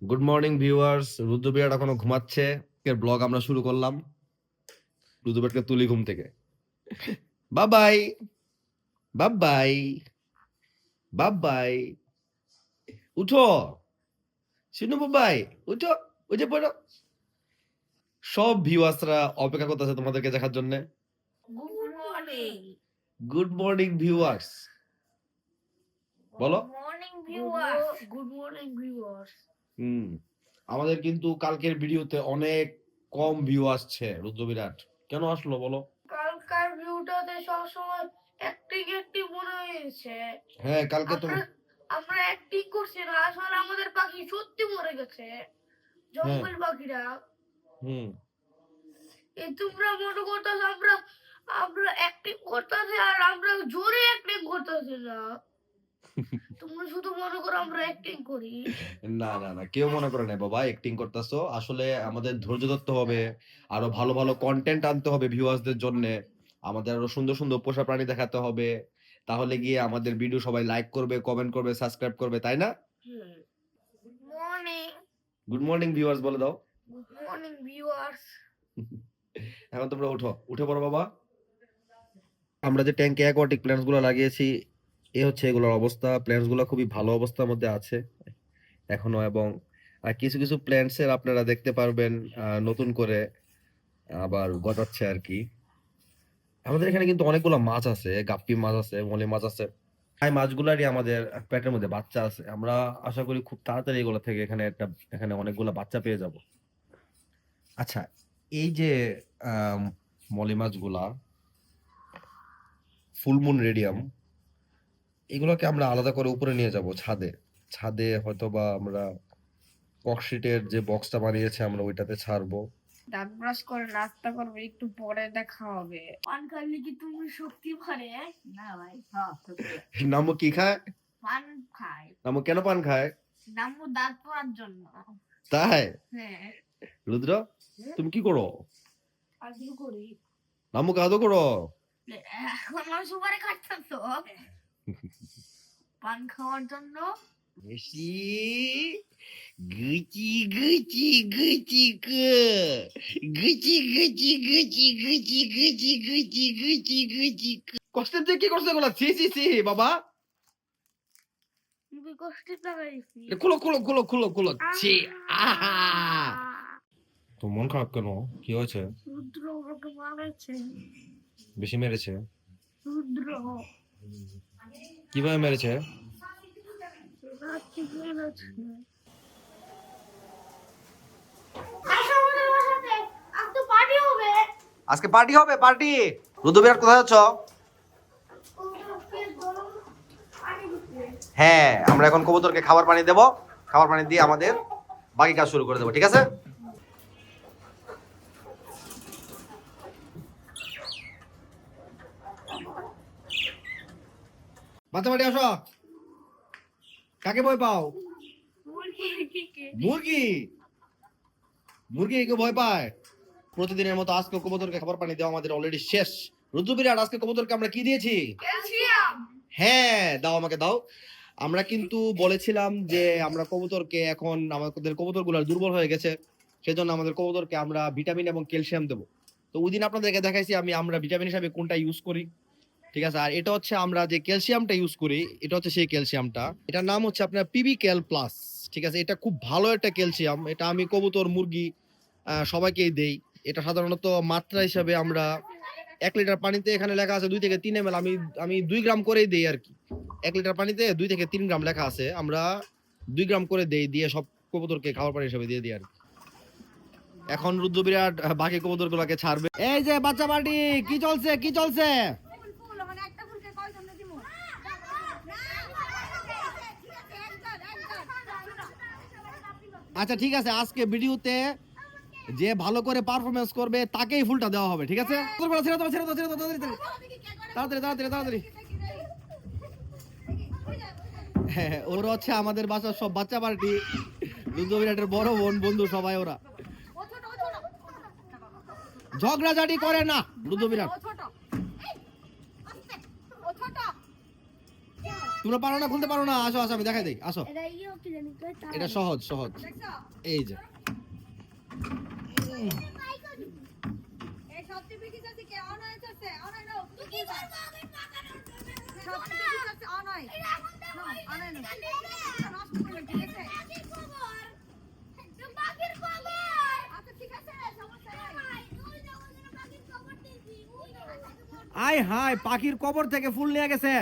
Good morning viewers. রুদ্রবিরাট এখনো ঘুমাচ্ছে। এর ব্লগ আমরা শুরু করলাম। রুদ্রবিরাটকে তুলি ঘুম থেকে। বাবাই বাবাই বাবাই, উঠো শিনু বাবাই, উঠো, উঠে পড়ো। সব ভিউয়ার্সরা অপেক্ষা করতেছে তোমাদেরকে দেখার জন্য। Good morning. Good morning viewers, বলো। Morning viewers. Good morning viewers. আমাদের কিন্তু কালকের ভিডিওতে অনেক কম ভিউ আসছে। রুদ্রবিরাট কেন আসলো বলো? কালকার ভিউটাতে সবসময় অ্যাক্টিং মনে হয়েছে। হ্যাঁ, কালকে তো আমরা অ্যাক্টিং করছি না, আসলে আমাদের পাখি সত্যি মরে গেছে। জঙ্গল পাখিরা। তোমরা মনে করতেছ আমরা অ্যাক্টিং করতেছি, আর আমরা জোরে অ্যাক্টিং করতেছি না। তোমরা শুধু মনে করো আমরা অ্যাক্টিং করি। না না না, কেউ মনে করে না বাবা অ্যাক্টিং করতেছো। আসলে আমাদের ধৈর্য ধরতে হবে, আরো ভালো ভালো কন্টেন্ট আনতে হবে ভিউয়ার্সদের জন্য। আমাদের আরো সুন্দর সুন্দর পোষা প্রাণী দেখাতে হবে, তাহলে গিয়ে আমাদের ভিডিও সবাই লাইক করবে, কমেন্ট করবে, সাবস্ক্রাইব করবে, তাই না? Good morning. Good morning viewers বলে দাও। Good morning viewers. এখন তোমরা উঠো, উঠে পড়ো বাবা। আমরা যে ট্যাঙ্কে অ্যাকোয়াটিক প্ল্যান্টস গুলো লাগিয়েছি, হচ্ছে এগুলোর অবস্থা। প্ল্যান্টস গুলো খুবই ভালো অবস্থার মধ্যে আছে এখনো, এবং কিছু কিছু প্ল্যান্টস এর আপনারা দেখতে পারবেন নতুন করে আবার গজাচ্ছে আর কি। আমাদের এখানে কিন্তু অনেকগুলো মাছ আছে, গাপ্পি মাছ আছে, মলি মাছ আছে। এই মাছগুলারই আমাদের পেটের মধ্যে বাচ্চা আছে। আমরা আশা করি খুব তাড়াতাড়ি এগুলো থেকে এখানে অনেকগুলো বাচ্চা পেয়ে যাব। আচ্ছা, এই যে মলি মাছগুলা, ফুলমুন রেডিয়াম, এগুলোকে আমরা আলাদা করে উপরে নিয়ে যাব ছাদে। ছাদে হয়তো বা আমরা ককশিটের যে বক্সটা বানিয়েছে আমরা ওইটাতে ছাড়বো। দাঁত ব্রাশ করে নাস্তা করবে, একটু পরে দেখা হবে। পান খাইলে কি তুমি শক্তি বাড়ে? না ভাই, নামু কি খায়? পান খায়। নামু কেন পান খায়? নামু দাঁত পড়ার জন্য। তাই? হ্যাঁ। রুদ্র, তুমি কি করো? আজকে করি। নামু কাদো করো? এখন আমি সুপারি খাচ্ছি তো পান খাওয়ার জন্য। বেশি Gucci Gucci Gucci Gucci Gucci Gucci Gucci Gucci Gucci Gucci Gucci. কষ্টের দিয়ে কি করছো এগুলা? ছি ছি ছি বাবা, তুমি কষ্টে লাগাইছি। খুলো খুলো খুলো খুলো খুলো। ছি, আহা। তো মন খারাপ কেন? কি হয়েছে? রুদ্র আমাকে মারেছে। বেশি মেরেছে? রুদ্র কিভাবে মেরেছে? রাত্রি মেরেছে। আজকে পার্টি হবে, পার্টি। রুদ্রবিরাট কোথায় যাচ্ছ? হ্যাঁ, আমরা এখন কবুতরকে খাবার পানি দেব। খাবার পানি দিয়ে আমাদের বাকি কাজ শুরু করে দেবো, ঠিক আছে? বাচ্চা বাড়ি আসো। কাকে ভয় পাও? মুরগি। মুরগি কে ভয় পায়? প্রতিদিনের মতো আজকে কবুতরকে খাবার পানি দেওয়া আমাদের অলরেডি শেষ। রুদ্রবিরাট, আজকে কবুতরকে আমরা কি দিয়েছি? ক্যালসিয়াম। হ্যাঁ, দাও, আমাকে দাও। আমরা কিন্তু বলেছিলাম যে আমরা কবুতরকে, এখন আমাদের কবুতরগুলো দুর্বল হয়ে গেছে, সেজন্য আমাদের কবুতরকে আমরা ভিটামিন এবং ক্যালসিয়াম দেবো। তো ওই দিন আপনাদেরকে দেখাইছি আমরা ভিটামিন হিসাবে কোনটা ইউজ করি, ঠিক আছে? আর এটা হচ্ছে আমরা যে ক্যালসিয়ামটা ইউজ করি, এটা হচ্ছে সেই ক্যালসিয়ামটা। এটার নাম হচ্ছে আপনার পিবি ক্যাল প্লাস, ঠিক আছে? এটা খুব ভালো একটা ক্যালসিয়াম। এটা আমি কবুতর, মুরগি সবাইকেই দেই। এটা সাধারণত মাত্রা হিসাবে আমরা 1 লিটার পানিতে, এখানে লেখা আছে 2 থেকে 3 ml, আমি 2 গ্রাম করেই দেই আর কি। 1 লিটার পানিতে 2 থেকে 3 গ্রাম লেখা আছে, আমরা 2 গ্রাম করে দেই, দিয়ে সব কবুতরকে খাবার পানি হিসেবে দিয়ে দিই আর কি। এখন রুদ্রবিরাট বাকি কবুতরগুলোকে ছাড়বে। এই যে বাচ্চা পার্টি, কি চলছে কি চলছে? আচ্ছা ঠিক আছে, আজকে ভিডিওতে যে ভালো করে পারফরমেন্স করবে তাকেই ফুলটা দেওয়া হবে, ঠিক আছে? তাড়াতাড়ি তাড়াতাড়ি তাড়াতাড়ি। হ্যাঁ, ওরা হচ্ছে আমাদের বাসার সব বাচ্চা পার্টি, রুদ্রবিরাটের বড় বোন, বন্ধু, সবাই ওরা। ঝগড়াঝাটি করে না রুদ্রবিরাট। তোমরা পারো না, খুলতে পারো না, আসো আসো আমি দেখাই দিই, আসো। এটা ইয়ে কি জানি কই তার এটা সহজ সহজ, এই যে এই সবচেয়ে বেশি আছে কে অন হয়েছে অন হয় না কি করব আমি পাকানোর জন্য সবচেয়ে বেশি আছে অন হয় এটা এখন দাও অন হয় না নষ্ট করে ঠিক আছে বাকির খবর তো বাকির খবর আচ্ছা ঠিক আছে সমস্যা নাই ভাই ওই যে ওদের বাকির খবর দিছি ওই যে আয় হায়, পাখির কবর থেকে ফুল নিয়ে গেছে।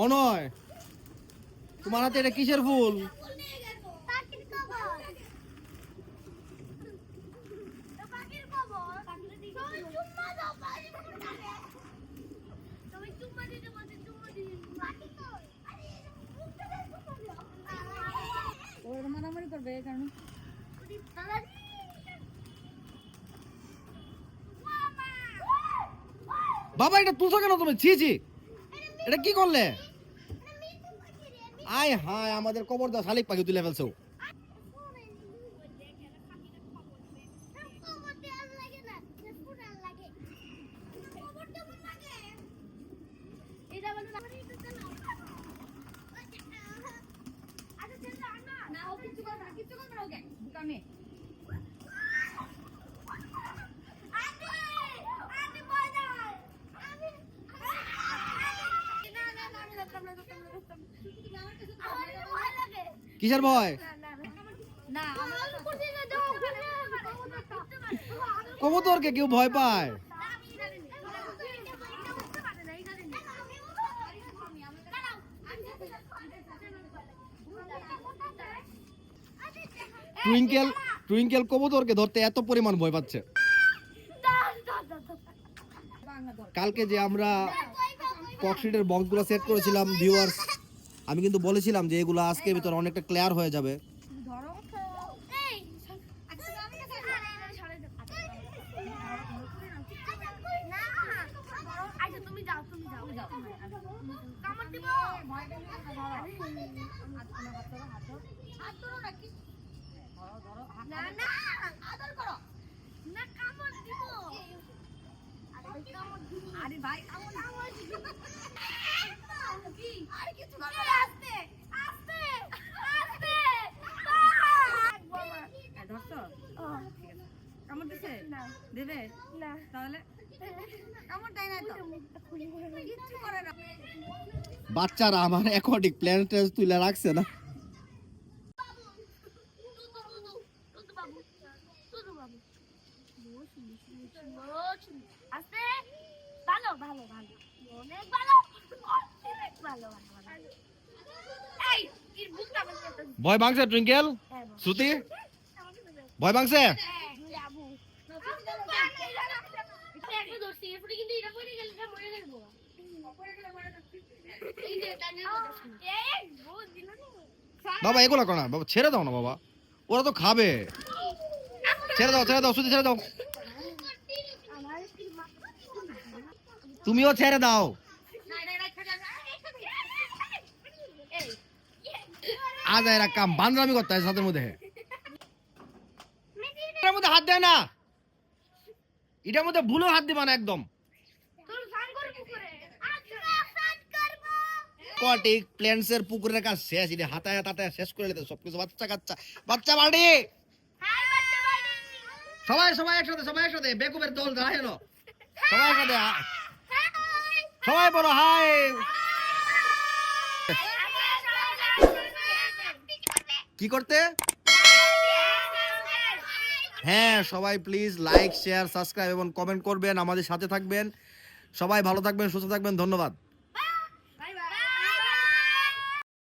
অনয়, তোমার হাতে এটা কিসের ফুল? ফুল নিয়ে গেছো বাকির খবর তো বাকির খবর বাকির দিকে চুম্মা দাও বাকির খবর জানে তুমি চুম্মা দিতে বলতে চুম্মা দিই বাকি তো আরে মুখটা চুম্মা দাও ওর মারামারি করবে এই কারণে ওরে দাদা বাবা এটা তুলছো কেন তুমি? ছি ছি, এটা কি করলে? আয় হায়, আমাদের কবর দাও, শালিক পাখি তুলে ফেলছো। না ও কিছু করবে না ওকে বুকামে কিসের ভয়? না কবুতরকে কেউ ভয় পায়? টুইঙ্কেল টুইঙ্কেল কবুতরকে ধরতে এত পরিমাণ ভয় পাচ্ছে। কালকে যে আমরা ককশিটের বক্সগুলো সেট করেছিলাম ভিউয়ার্স, আমি কিন্তু বলেছিলাম যে এগুলো আজকের ভিতর অনেকটা ক্লিয়ার হয়ে যাবে। ধরো তুমি যাও কামড় দিব হাত ধরো না কি ধরো না না আদর করো না কামড় দিব আরে ভাই কি আর কিছু না আস্তে আস্তে আস্তে ধরছো কামড় দিছে না দেবে না তাহলে কামড় দেয় না তো কিচ্ছু করে না বাচ্চারা আমার অ্যাকোয়াটিক প্ল্যান্ট তুলে রাখছে না। আস্তে ভালো ভালো ভালো অনেক ভালো অনেক ভালো ভালো এই এর বুকটা বন্ধ করতে ভয় ভাঙছে টুইঙ্কেল? শ্রুতি ভয় ভাঙছে? যাবো একটু ধরছি এরপরে কিন্তু এটা পড়ে গেলে এটা মরে যাবো এই যে টানে এই বহুত দিন বাবা এগুলো করো না বাবা, ছেড়ে দাও না বাবা, ওরা তো খাবে। ছেড়ে দাও শ্রুতি ছেড়ে দাও, তুমিও ছেড়ে দাও। আজ এরা কাম বান্দরামি করতে হয় সাথে মধ্যে, এটার মধ্যে হাত দেয় না, এটার মধ্যে ভুলেও হাত দিবা না একদম। অ্যাকোয়াটিক প্ল্যান্টস এর পুকুরের কাজ শেষ, এটা হাতায় তাতায় শেষ করে নিতে সবকিছু। বাচ্চা কাচ্চা বাচ্চা বাড়ি সবাই সবাই একসাথে বেকুবের দল দাঁড়ায় এলো, সবাই একসাথে সবাই বলো হাই। কি করতে? হ্যাঁ সবাই প্লিজ লাইক শেয়ার সাবস্ক্রাইব এবং কমেন্ট করবেন, আমাদের সাথে থাকবেন। সবাই ভালো থাকবেন, সুস্থ থাকবেন, ধন্যবাদ।